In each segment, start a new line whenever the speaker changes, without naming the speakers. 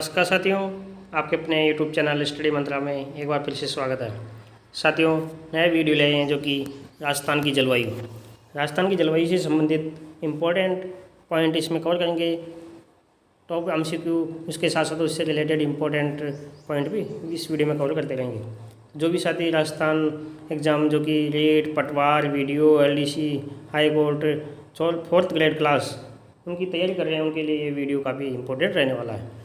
नमस्कार साथियों, आपके अपने YouTube चैनल स्टडी मंत्रा में एक बार फिर से स्वागत है। साथियों, नए वीडियो ले आए हैं जो कि राजस्थान की जलवायु से संबंधित इम्पोर्टेंट पॉइंट इसमें कवर करेंगे। टॉप MCQ, उसके साथ साथ उससे रिलेटेड इम्पोर्टेंट पॉइंट भी इस वीडियो में कवर करते रहेंगे। जो भी साथी राजस्थान एग्ज़ाम जो कि रेट, पटवार, video, LDC, high court, 4th grade class उनकी तैयारी कर रहे हैं, उनके लिए ये वीडियो काफ़ी इंपॉर्टेंट रहने वाला है।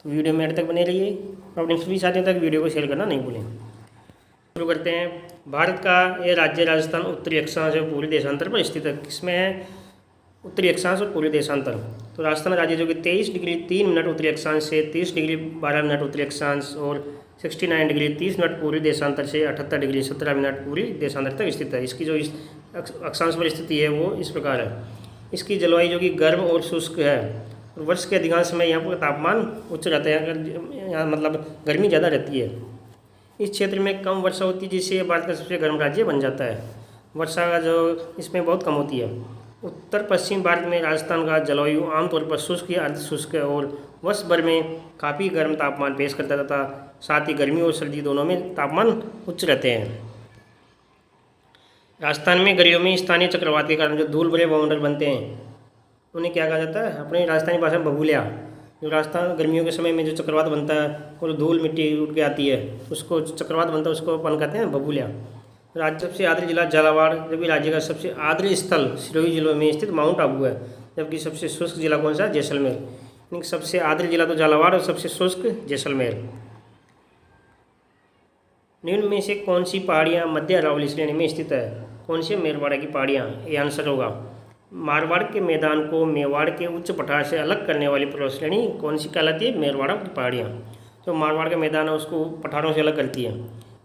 तो वीडियो में एंड तक बने रहिए और अपने सभी साथियों तक वीडियो को शेयर करना नहीं भूलें। शुरू करते हैं। भारत का यह राज्य राजस्थान उत्तरी अक्षांश और पूर्वी देशांतर पर स्थित है। किसमें है? उत्तरी अक्षांश और पूर्वी देशांतर। तो राजस्थान राज्य जो कि 23 डिग्री 3 मिनट उत्तरी अक्षांश से 30 डिग्री 12 मिनट उत्तरी अक्षांश और 69 डिग्री 30 मिनट पूर्वी देशांतर से 78 डिग्री 17 मिनट पूर्वी देशांतर तक स्थित है। इसकी जो अक्षांश पर स्थिति है वो इस प्रकार है। इसकी जलवायु जो कि गर्म और शुष्क है। वर्ष के अधिकांश समय यहाँ पर तापमान उच्च रहता है, यहाँ मतलब गर्मी ज़्यादा रहती है। इस क्षेत्र में कम वर्षा होती है, जिससे भारत का सबसे गर्म राज्य बन जाता है। वर्षा का जो इसमें बहुत कम होती है। उत्तर पश्चिम भारत में राजस्थान का जलवायु आमतौर पर शुष्क या अर्धशुष्क है और वर्ष भर में काफ़ी गर्म तापमान पेश करता है तथा साथ ही गर्मी और सर्दी दोनों में तापमान उच्च रहते हैं। राजस्थान में गर्मियों में स्थानीय चक्रवात के कारण जो धूल भरे वायुमंडल बनते हैं उन्हें क्या कहा जाता है? अपनी राजस्थानी भाषा में बबूलिया। जो राजस्थान गर्मियों के समय में जो चक्रवात बनता है और धूल मिट्टी उठ के आती है, उसको चक्रवात बनता है, उसको अपन कहते हैं बबूलिया। राज्य सबसे आर्द्र जिला झालावाड़, जबकि राज्य का सबसे आर्द्र स्थल सिरोही जिलों में स्थित माउंट आबू है। जबकि सबसे शुष्क जिला कौन सा? जैसलमेर। यानी सबसे आर्द्र जिला तो झालावाड़ और सबसे शुष्क जैसलमेर। निम्न में से कौन सी पहाड़ियाँ मध्य अरावली श्रेणी में स्थित है? कौन सी? मेरवाड़ा की पहाड़ियाँ, ये आंसर होगा। मारवाड़ के मैदान को मेवाड़ के उच्च पठार से अलग करने वाली पर्वत श्रेणी कौन सी कहलाती है? मेरवाड़ा की पहाड़ियाँ। जो मारवाड़ का मैदान है उसको पठारों से अलग करती है।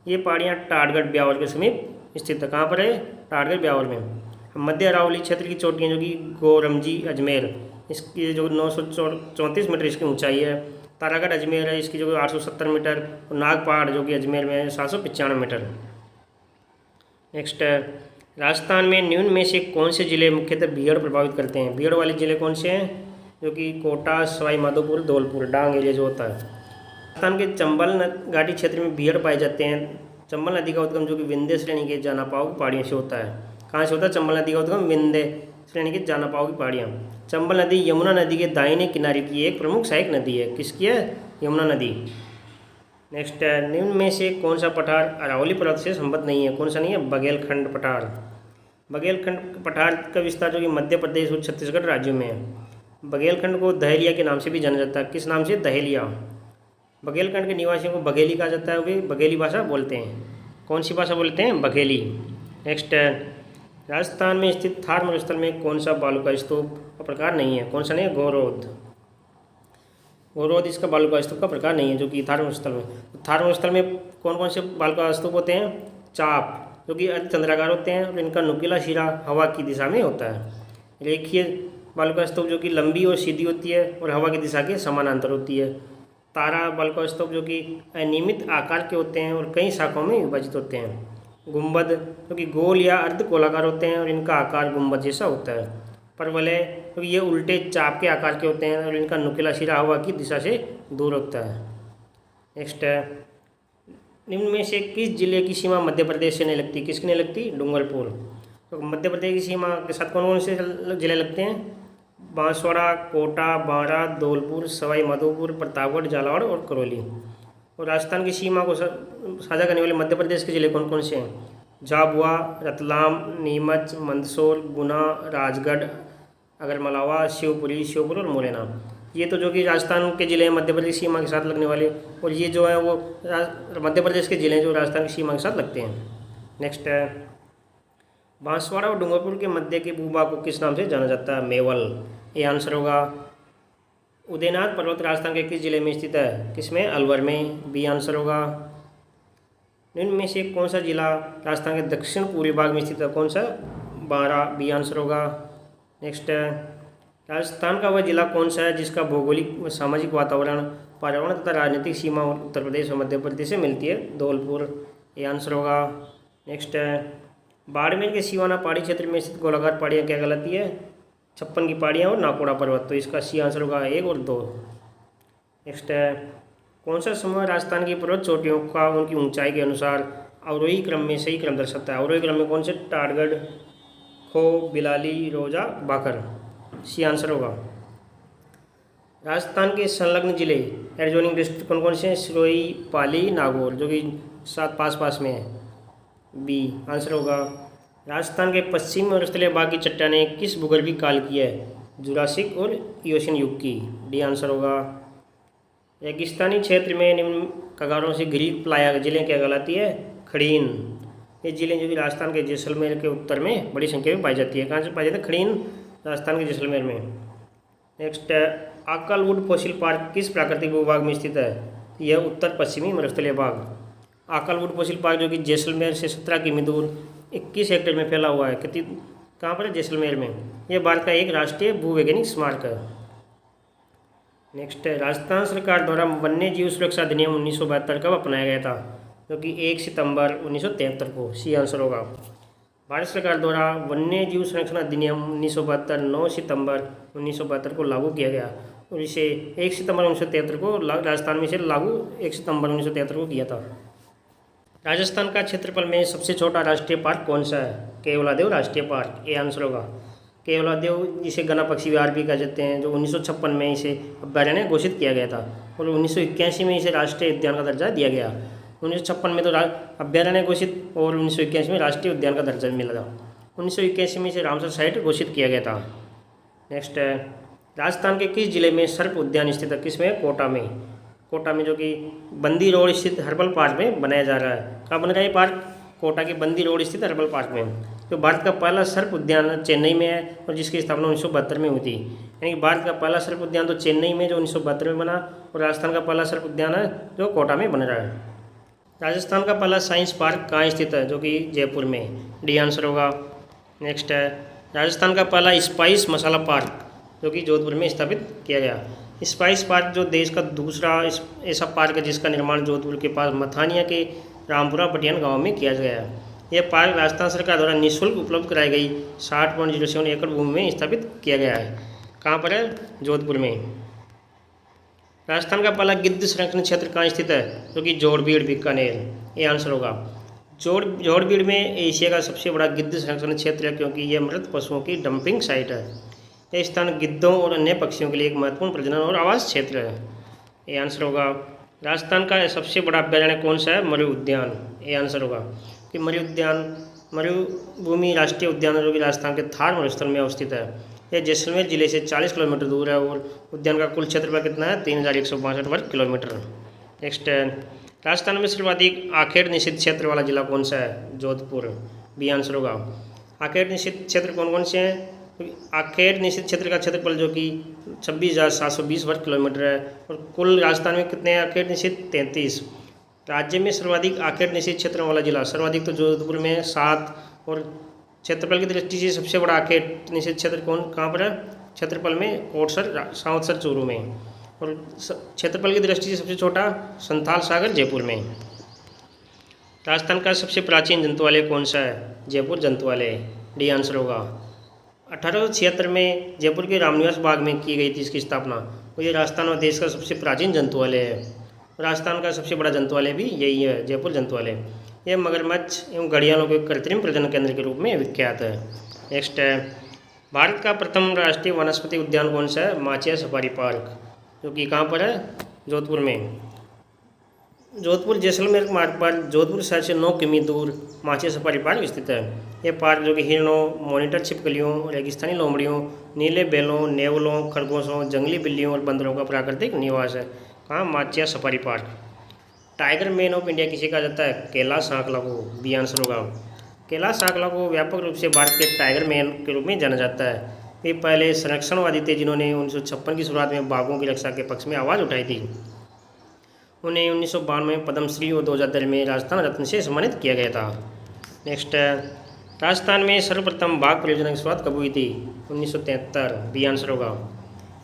ये पहाड़ियाँ टाटगढ़ ब्यावर के समीप स्थित है। कहाँ पर है? टाटगढ़ ब्यावर में। मध्य अरावली क्षेत्र की चोटियाँ जो कि गोरमजी अजमेर, इसकी जो 934 मीटर इसकी ऊँचाई है। तारागढ़ अजमेर है, इसकी जो 870 मीटर। और नागपहाड़ जो कि अजमेर में है 795 मीटर। नेक्स्ट है, राजस्थान में निम्न में से कौन से जिले मुख्यतः भीड़ प्रभावित करते हैं? भीड़ वाले जिले कौन से हैं? जो कि कोटा, सवाई माधोपुर, धौलपुर, डांग एरिया जो होता है। राजस्थान के चंबल घाटी क्षेत्र में भीड़ पाए जाते हैं। चंबल नदी का उद्गम जो कि विंध्य श्रेणी के जानापाव की पहाड़ियों से होता है। कहाँ से होता है चंबल नदी का उद्गम? विंध्य श्रेणी के जानापाव की पहाड़ियाँ। चंबल नदी यमुना नदी के दाहिने किनारे की एक प्रमुख सहायक नदी है। किसकी है? यमुना नदी। नेक्स्ट है, निम्न में से कौन सा पठार अरावली पर्वत से संबद्ध नहीं है? कौन सा नहीं है? बघेलखंड पठार। बघेलखंड पठार का विस्तार जो कि मध्य प्रदेश और छत्तीसगढ़ राज्यों में है। बघेलखंड को दहेलिया के नाम से भी जाना जाता है। किस नाम से? दहेलिया। बघेलखंड के निवासियों को बघेली कहा जाता है, वे बघेली भाषा बोलते हैं। कौन सी भाषा बोलते हैं? बघेली। नेक्स्ट है, राजस्थान में स्थित थार मरुस्थल में कौन सा बालू का स्तूप का प्रकार नहीं है? कौन सा नहीं है? गौरोध। गौरोध इसका बालू का स्तूप का प्रकार नहीं है जो कि थार मरुस्थल में। थार मरुस्थल में कौन कौन से बालू का स्तूप होते हैं? चाप, जो कि अर्धचंद्राकार होते हैं और इनका नुकीला सिरा हवा की दिशा में होता है। रेखीय बालू का स्तूप जो कि लंबी और सीधी होती है और हवा की दिशा के समानांतर होती है। तारा बालू का स्तूप जो कि अनियमित आकार के होते हैं और कई शाखाओं में विभाजित होते हैं। गुंबद जो कि गोल या अर्ध गोलाकार होते हैं और इनका आकार गुंबद जैसा होता है। परवलय जो कि ये उल्टे चाप के आकार के होते हैं और इनका नुकीला सिरा हवा की दिशा से दूर होता है। नेक्स्ट है, निम्न में से किस जिले की सीमा मध्य प्रदेश से नहीं लगती? किसकी नहीं लगती? डूंगरपुर। तो मध्य प्रदेश की सीमा के साथ कौन कौन से जिले लगते हैं? बांसवाड़ा, कोटा, बारां, धौलपुर, सवाई माधोपुर, प्रतापगढ़, झालावाड़ और करौली। और राजस्थान की सीमा को साझा करने वाले मध्य प्रदेश के जिले कौन कौन से हैं? झाबुआ, रतलाम, नीमच, मंदसौर, गुना, राजगढ़, अगरमालवा, श्योपुर और मुरैना। ये तो जो कि राजस्थान के ज़िले हैं मध्य प्रदेश की सीमा के साथ लगने वाले, और ये जो है वो मध्य प्रदेश के ज़िले हैं जो राजस्थान की सीमा के साथ लगते हैं। नेक्स्ट है, बांसवाड़ा और डूंगरपुर के मध्य के भूभाग को किस नाम से जाना जाता है? मेवल। ये आंसर होगा। उदयनाथ पर्वत राजस्थान के किस जिले में स्थित है? किसमें? अलवर में। बी आंसर होगा। निम्न में से कौन सा जिला राजस्थान के दक्षिण पूर्वी भाग में स्थित है? कौन सा? बारां। बी आंसर होगा। नेक्स्ट है, राजस्थान का वह जिला कौन सा है जिसका भौगोलिक व सामाजिक वातावरण, पर्यावरण तथा राजनीतिक सीमा उत्तर प्रदेश और मध्य प्रदेश से मिलती है? धौलपुर। ये आंसर होगा। नेक्स्ट है, बाड़मेर के सिवाना पहाड़ी क्षेत्र में स्थित गोलाकार पहाड़ियाँ क्या कहलाती है? 56 की पहाड़ियाँ और नाकोड़ा पर्वत। तो इसका सी आंसर होगा 1 और 2। नेक्स्ट है कौन सा समूह राजस्थान की पर्वत चोटियों का उनकी ऊंचाई के अनुसार अवरोही क्रम में सही क्रम दर्शाता है? अवरोही क्रम में कौन से? टारगढ़, खो, बिलाली, रोजा, बाकर। सी आंसर होगा। राजस्थान के संलग्न जिले एडजॉइनिंग डिस्ट्रिक्ट कौन कौन से हैं? सिरोही, पाली, नागौर, जो कि साथ पास में है। बी आंसर होगा। राजस्थान के पश्चिम और स्थलीय भाग की चट्टानें किस भूगर्भीय काल की है? जुरासिक और इयोसीन युग की। डी आंसर होगा। रेगिस्तानी क्षेत्र में निम्न कगारों से घिरी प्लाया जिलें क्या कहलाती है? खड़ीन। ये जिलें जो कि राजस्थान के जैसलमेर के उत्तर में बड़ी संख्या में पाई जाती है। कहाँ से पाई जाती है? खड़ीन, राजस्थान के जैसलमेर में। नेक्स्ट है आकलवुड फॉसिल पार्क किस प्राकृतिक भूभाग में स्थित है? यह उत्तर पश्चिमी मरुस्थलीय भाग। आकलवुड फॉसिल पार्क जो कि जैसलमेर से 17 किमी दूर 21 हेक्टेयर में फैला हुआ है। कहाँ पर है? जैसलमेर में। यह भारत का एक राष्ट्रीय भूवैज्ञानिक स्मारक है। नेक्स्ट है राजस्थान सरकार द्वारा वन्य जीव सुरक्षा अधिनियम 1972 कब अपनाया गया था? जो कि 1 सितंबर 1973 को। सी आंसर होगा। भारत सरकार द्वारा वन्य जीव संरक्षण अधिनियम 1972 9 सितंबर 1972 को लागू किया गया और इसे 1 सितंबर 1973 को राजस्थान में से लागू 1 सितंबर 1973 को किया था। राजस्थान का क्षेत्रफल में सबसे छोटा राष्ट्रीय पार्क कौन सा है? केवलादेव राष्ट्रीय पार्क। ये आंसर होगा। केवलादेव जिसे गना पक्षी विहार भी कह जाते हैं, जो 1956 में इसे अभयारण्य घोषित किया गया था और 1981 में इसे राष्ट्रीय उद्यान का दर्जा दिया गया। 1956 में तो अभयारण्य घोषित और 1981 में राष्ट्रीय उद्यान का दर्जा मिला था। 1981 में इसे रामसर साइट घोषित किया गया था। नेक्स्ट है राजस्थान के किस जिले में सर्प उद्यान स्थित है? किसमें? कोटा में। कोटा में, जो कि बंदी रोड स्थित हर्बल पार्क में बनाया जा रहा है। कहाँ बन रहा है ये पार्क? कोटा के बंदी रोड स्थित हर्बल पार्क में। जो भारत का पहला सर्प उद्यान चेन्नई में है और जिसकी स्थापना 1972 में हुई थी। यानी कि भारत का पहला सर्प उद्यान तो चेन्नई में जो 1972 में बना और राजस्थान का पहला सर्प उद्यान है जो कोटा में बन रहा है। राजस्थान का पहला साइंस पार्क कहाँ स्थित है? जो कि जयपुर में। डी आंसर होगा। नेक्स्ट है राजस्थान का पहला स्पाइस मसाला पार्क जो कि जोधपुर में स्थापित किया गया। स्पाइस पार्क जो देश का दूसरा ऐसा पार्क है जिसका निर्माण जोधपुर के पास मथानिया के रामपुरा पटियान गांव में किया गया है। यह पार्क राजस्थान सरकार द्वारा निःशुल्क उपलब्ध कराई गई 60.07 एकड़ भूमि में स्थापित किया गया है। कहाँ पर है? जोधपुर में। राजस्थान का पहला गिद्ध संरक्षण क्षेत्र कहाँ स्थित है? जो कि जोड़बीड़, बीकानेर। ये आंसर होगा। जोड़बीड़ में एशिया का सबसे बड़ा गिद्ध संरक्षण क्षेत्र है क्योंकि यह मृत पशुओं की डंपिंग साइट है। यह स्थान गिद्धों और अन्य पक्षियों के लिए एक महत्वपूर्ण प्रजनन और आवास क्षेत्र है। ये आंसर होगा। राजस्थान का सबसे बड़ा अभयारण्य कौन सा है? मरु उद्यान। ये आंसर होगा कि मरुभूमि राष्ट्रीय उद्यान जो कि राजस्थान के थार मरुस्थल में अवस्थित है। यह जैसलमेर जिले से 40 किलोमीटर दूर है और उद्यान का कुल क्षेत्रफल कितना है? 3162 वर्ग किलोमीटर। नेक्स्ट है राजस्थान में सर्वाधिक आखेट निषिद्ध क्षेत्र वाला जिला कौन सा है? जोधपुर। बी आंसर होगा। आखेट निषिद्ध क्षेत्र कौन कौन से हैं? आखेट निषिद्ध क्षेत्र का क्षेत्रफल जो कि 26,720 वर्ग किलोमीटर है और कुल राजस्थान में कितने आखेट निषिद्ध? 33। राज्य में सर्वाधिक आखेट निषिद्ध क्षेत्रों वाला जिला सर्वाधिक तो जोधपुर में 7 और क्षेत्रफल की दृष्टि से सबसे बड़ा आखेट निषिद्ध क्षेत्र कहाँ पर है? क्षेत्रफल में कोटसर, सांवतसर, चूरू में और क्षेत्रफल की दृष्टि से सबसे छोटा संथाल सागर, जयपुर में। राजस्थान का सबसे प्राचीन जंतुआलय कौन सा है? जयपुर जंतुआलय। डी आंसर होगा। 1876 में जयपुर के रामनिवास बाग में की गई थी इसकी स्थापना। तो ये राजस्थान और देश का सबसे प्राचीन जंतुआलय है। राजस्थान का सबसे बड़ा जंतुआलय भी यही है, जयपुर जंतुआलय। यह मगरमच्छ एवं घड़ियालों के कृत्रिम प्रजनन केंद्र के रूप में विख्यात है। नेक्स्ट है भारत का प्रथम राष्ट्रीय वनस्पति उद्यान कौन सा है? माचिया सफारी पार्क, जो कि कहाँ पर है? जोधपुर में। जोधपुर जैसलमेर मार्ग पर जोधपुर शहर से 9 किमी दूर माचिया सफारी पार्क स्थित है। यह पार्क जो कि हिरणों, मॉनिटर छिपकलियों, रेगिस्तानी लोमड़ियों, नीले बैलों, नेवलों, खरगोशों, जंगली बिल्लियों और बंदरों का प्राकृतिक निवास है। कहाँ? Machia safari park. Tiger man of India किसे कहा जाता है? कैलाश सांकला को। बी आंसर होगा। कैलाश सांकला को व्यापक रूप से भारत के टाइगर मैन के रूप में जाना जाता है। वे पहले संरक्षणवादी थे जिन्होंने 1956 की शुरुआत में बाघों की रक्षा के पक्ष में आवाज़ उठाई थी। उन्हें 1992 में पद्मश्री और 2010 में राजस्थान रत्न से सम्मानित किया गया था। नेक्स्ट है राजस्थान में सर्वप्रथम बाघ परियोजना की शुरुआत कब हुई थी? 1973। बी आंसर होगा।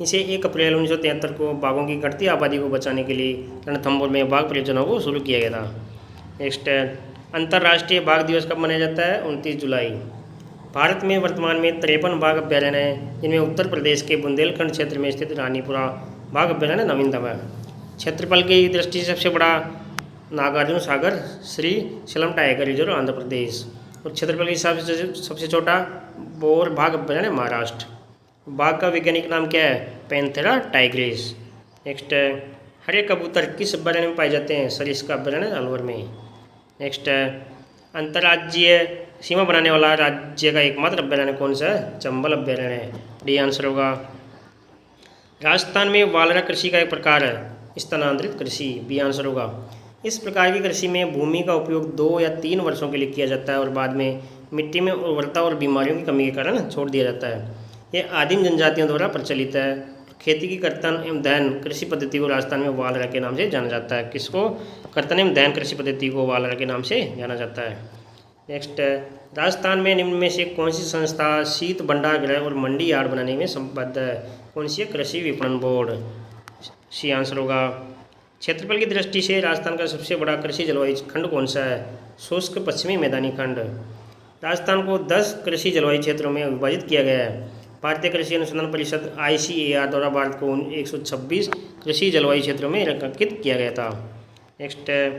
इसे 1 अप्रैल 1973 को बाघों की घटती आबादी को बचाने के लिए रणथंभौर में बाघ परियोजना को शुरू किया गया था। नेक्स्ट है अंतर्राष्ट्रीय बाघ दिवस कब मनाया जाता है? 29 जुलाई। भारत में वर्तमान में 53 बाघ अभयारण्य हैं जिनमें उत्तर प्रदेश के बुंदेलखंड क्षेत्र में स्थित रानीपुरा बाघ अभयारण्य नवीनतम है। क्षेत्रफल की दृष्टि से सबसे बड़ा नागार्जुन सागर श्री शैलम टाइगर रिजर्व आंध्र प्रदेश, और क्षेत्रफल के हिसाब से सबसे छोटा बोर बाघ अभ्यारण्य महाराष्ट्र। बाघ का वैज्ञानिक नाम क्या है? Panthera Tigris. नेक्स्ट है, हरे कबूतर किस अभ्यारण्य में पाए जाते हैं? सरिस्का अभ्यारण्य अलवर में। नेक्स्ट है, अंतर्राज्यीय सीमा बनाने वाला राज्य का एकमात्र अभ्यारण्य कौन सा है? चंबल अभ्यारण्य। डी आंसर होगा। राजस्थान में वालरा कृषि का एक प्रकार है स्थानांतरित कृषि। बी आंसर होगा। इस प्रकार की कृषि में भूमि का उपयोग 2 या 3 वर्षों के लिए किया जाता है और बाद में मिट्टी में उर्वरता और बीमारियों की कमी के कारण छोड़ दिया जाता है। यह आदिम जनजातियों द्वारा प्रचलित है। खेती की कर्तन एवं दहन कृषि पद्धति को राजस्थान में वालरा के नाम से जाना जाता है। किसको? कर्तन एवं दहन कृषि पद्धति को वालरा के नाम से जाना जाता है। नेक्स्ट है, राजस्थान में निम्न में से कौन सी संस्था शीत भंडार गृह और मंडी यार्ड बनाने में संबद्ध है? कौन सी? कृषि विपणन बोर्ड। सी आंसर होगा। क्षेत्रफल की दृष्टि से राजस्थान का सबसे बड़ा कृषि जलवायु खंड कौन सा है? शुष्क पश्चिमी मैदानी खंड। राजस्थान को 10 कृषि जलवायु क्षेत्रों में विभाजित किया गया है। भारतीय कृषि अनुसंधान परिषद ICAR द्वारा भारत को 126 कृषि जलवायु क्षेत्रों में रेखांकित किया गया था। नेक्स्ट है,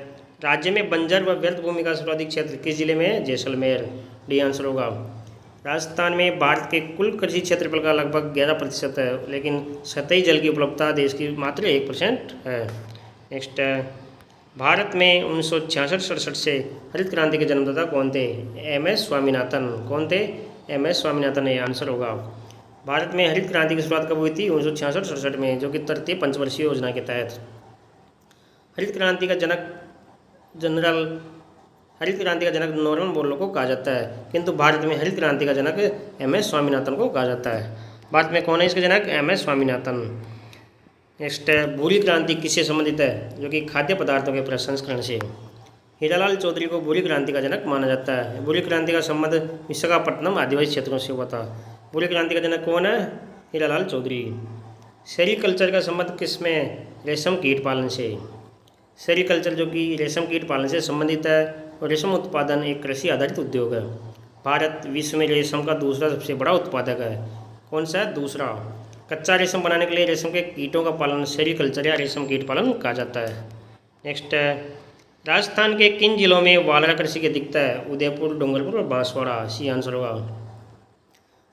राज्य में बंजर व व्यर्थ भूमि का सर्वाधिक क्षेत्र किस जिले में है? जैसलमेर। डी आंसर होगा। राजस्थान में भारत के कुल कृषि क्षेत्रफल का लगभग 11% है, लेकिन सतही जल की उपलब्धता देश की मात्र 1% है। नेक्स्ट है, भारत में 1966-67 से हरित क्रांति के जन्मदाता कौन थे? MS स्वामीनाथन। कौन थे? MS स्वामीनाथन। ये आंसर होगा। भारत में हरित क्रांति की शुरुआत कब हुई थी? 1966-67 में, जो कि तृतीय पंचवर्षीय योजना के तहत। हरित क्रांति का जनक नॉर्मन बोरलॉग को कहा जाता है, किंतु भारत में हरित क्रांति का जनक MS स्वामीनाथन को कहा जाता है। भारत में कौन है इसका जनक? MS स्वामीनाथन। नेक्स्ट है, भूरी क्रांति किससे संबंधित है? जो कि खाद्य पदार्थों के प्रसंस्करण से। हीरालाल चौधरी को भूरी क्रांति का जनक माना जाता है। भूरी क्रांति का संबंध विशाखापट्टनम आदिवासी क्षेत्रों से हुआ था। भूरी क्रांति का जनक कौन है? हीरालाल चौधरी। सेरीकल्चर का संबंध किसमें? रेशम कीट पालन से। सेरीकल्चर जो कि रेशम कीट पालन से संबंधित है, और रेशम उत्पादन एक कृषि आधारित उद्योग है। भारत विश्व में रेशम का दूसरा सबसे बड़ा उत्पादक है। कौन सा है? दूसरा। कच्चा रेशम बनाने के लिए रेशम के कीटों का पालन सेरीकल्चर या रेशम कीट पालन कहा जाता है। नेक्स्ट है, राजस्थान के किन जिलों में वालरा कृषि की अधिकता है? उदयपुर, डूंगरपुर और बांसवाड़ा। सी आंसर होगा।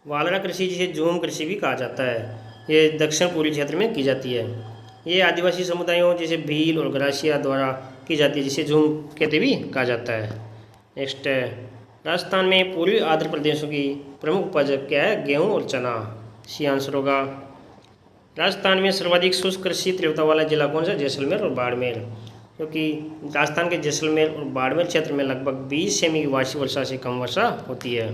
वालरा कृषि जिसे झूम कृषि भी कहा जाता है, ये दक्षिण पूर्वी क्षेत्र में की जाती है। ये आदिवासी समुदायों जैसे भील और गरासिया द्वारा की जाती है, जिसे झूम खेती भी कहा जाता है। नेक्स्ट है, राजस्थान में पूर्वी आंध्र प्रदेशों की प्रमुख उपज क्या है? गेहूँ और चना। सी आंसर होगा। राजस्थान में सर्वाधिक शुष्क कृषि तीव्रता वाला जिला कौन सा? जैसलमेर और बाड़मेर। क्योंकि राजस्थान के जैसलमेर और बाड़मेर क्षेत्र में लगभग 20 सेमी की वार्षिक वर्षा से कम वर्षा होती है।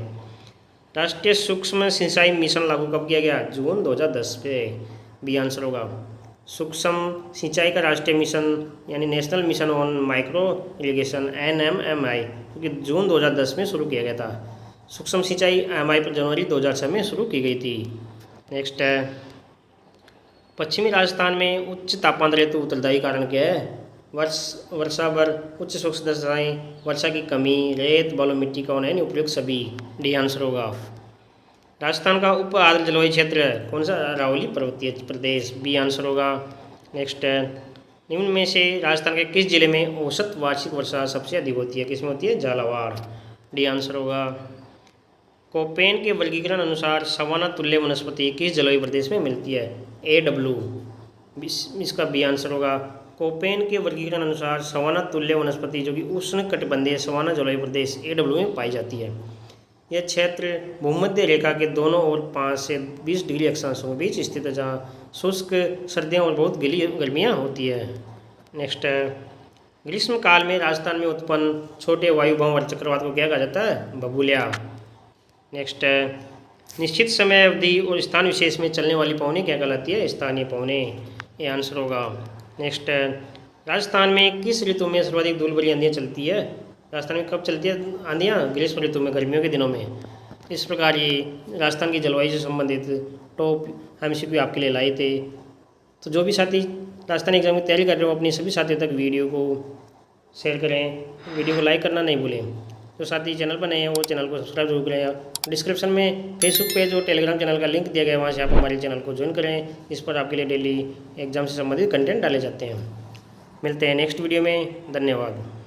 राष्ट्रीय सूक्ष्म सिंचाई मिशन लागू कब किया गया? जून 2010 पे। बी आंसर होगा। सूक्ष्म सिंचाई का राष्ट्रीय मिशन यानी national mission on micro irrigation NMMI, क्योंकि जून 2010 में शुरू किया गया था। सूक्ष्म सिंचाई MI पर जनवरी 2006 में शुरू की गई थी। नेक्स्ट है, पश्चिमी राजस्थान में उच्च तापमान हेतु उत्तरदायी कारण क्या है? वर्षा भर, उच्च सूक्ष्म दशाएँ, वर्षा की कमी, रेत, बालू मिट्टी का होना, उपयुक्त सभी। डी आंसर होगा। राजस्थान का उप आर्द्र जलवायु क्षेत्र है कौन सा? अरावली पर्वतीय प्रदेश। बी आंसर होगा। नेक्स्ट है, निम्न में से राजस्थान के किस जिले में औसत वार्षिक वर्षा सबसे अधिक होती है? किसमें होती है? झालावाड़। डी आंसर होगा। कोपेन के वर्गीकरण अनुसार सवाना तुल्य वनस्पति किस जलवायु प्रदेश में मिलती है? AW। इसका बी आंसर होगा। कोपेन के वर्गीकरण अनुसार सवाना तुल्य वनस्पति जो कि उष्ण कटिबंधीय सवाना जलवायु प्रदेश AW में पाई जाती है। यह क्षेत्र भूमध्य रेखा के दोनों ओर 5 से 20 डिग्री अक्षांशों के बीच स्थित है, जहाँ शुष्क सर्दियाँ और बहुत गीली गर्मियाँ होती है। नेक्स्ट है, ग्रीष्म काल में राजस्थान में उत्पन्न छोटे वायुभाव चक्रवात को क्या कहा जाता है? बबूलिया। नेक्स्ट है, निश्चित समय अवधि और स्थान विशेष में चलने वाली पवनें क्या कहलाती है? स्थानीय पवनें। ये आंसर होगा। नेक्स्ट है, राजस्थान में किस ऋतु में सर्वाधिक धूल भरी आंधियाँ चलती है? राजस्थान में कब चलती है आंधियाँ? ग्रीष्म ऋतु में, गर्मियों के दिनों में। इस प्रकार ये राजस्थान की जलवायु से संबंधित टॉप MCQ आपके लिए लाए थे। तो जो भी साथी राजस्थान एग्जाम की तैयारी कर रहे हो, अपने सभी साथियों तक वीडियो को शेयर करें, वीडियो को लाइक करना नहीं भूलें। जो साथी चैनल पर नए हैं वो चैनल को सब्सक्राइब जरूर करें। डिस्क्रिप्शन में फेसबुक पेज और टेलीग्राम चैनल का लिंक दिया गया है, वहाँ से आप हमारे चैनल को ज्वाइन करें। इस पर आपके लिए डेली एग्जाम से संबंधित कंटेंट डाले जाते हैं। मिलते हैं नेक्स्ट वीडियो में। धन्यवाद।